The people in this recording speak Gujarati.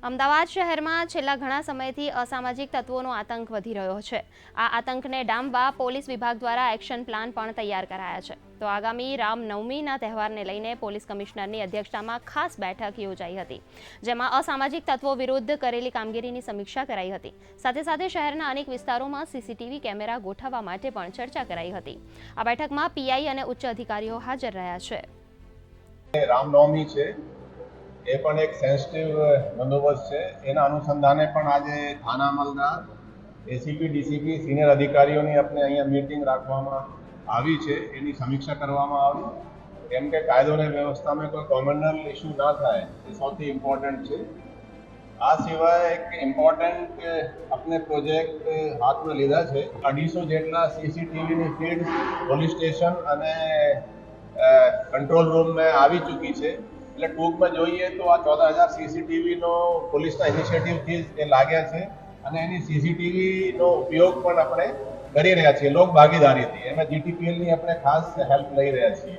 અમદાવાદ શહેરમાં છેલ્લા ઘણા સમયથી અસામાજિક તત્વોનો આતંક વધી રહ્યો છે। આ આતંકને ડામવા પોલીસ વિભાગ દ્વારા એક્શન પ્લાન પણ તૈયાર કરાયા છે। તો આગામી રામનવમીના તહેવારને લઈને પોલીસ કમિશનરની અધ્યક્ષતામાં ખાસ બેઠક યોજાઈ હતી, જેમાં અસામાજિક તત્વો વિરુદ્ધ કરેલી કામગીરીની સમીક્ષા કરાઈ હતી। સાથે સાથે શહેરના અનેક વિસ્તારોમાં સીસીટીવી કેમેરા ગોઠવવા માટે પણ ચર્ચા કરાઈ હતી। આ બેઠકમાં પીઆઈ અને ઉચ્ચ અધિકારીઓ હાજર રહ્યા છે। રામનવમી છે, એ પણ એક સેન્સિટિવ બંદોબસ્ત છે। એના અનુસંધાને પણ આજે થાના અમલદાર, એસીપી, ડીસીપી, સિનિયર અધિકારીઓની આપણે અહીંયા મીટિંગ રાખવામાં આવી છે। એની સમીક્ષા કરવામાં આવી, કેમ કે કાયદો અને વ્યવસ્થામાં કોઈ કોમનલ ઇસ્યુ ના થાય એ સૌથી ઇમ્પોર્ટન્ટ છે। આ સિવાય એક ઇમ્પોર્ટન્ટ આપણે પ્રોજેક્ટ હાથમાં લીધા છે। 250 જેટલા સીસીટીવીની ફીડ પોલીસ સ્ટેશન અને કંટ્રોલ રૂમમાં આવી ચૂકી છે। એટલે ટૂંકમાં જોઈએ તો આ 14,000 સીસીટીવીનો પોલીસના ઇનિશિયેટિવથી એ લાગ્યા છે અને એની સીસીટીવીનો ઉપયોગ પણ આપણે કરી રહ્યા છીએ લોક ભાગીદારીથી। એમાં જીટીપીએલની આપણે ખાસ હેલ્પ લઈ રહ્યા છીએ।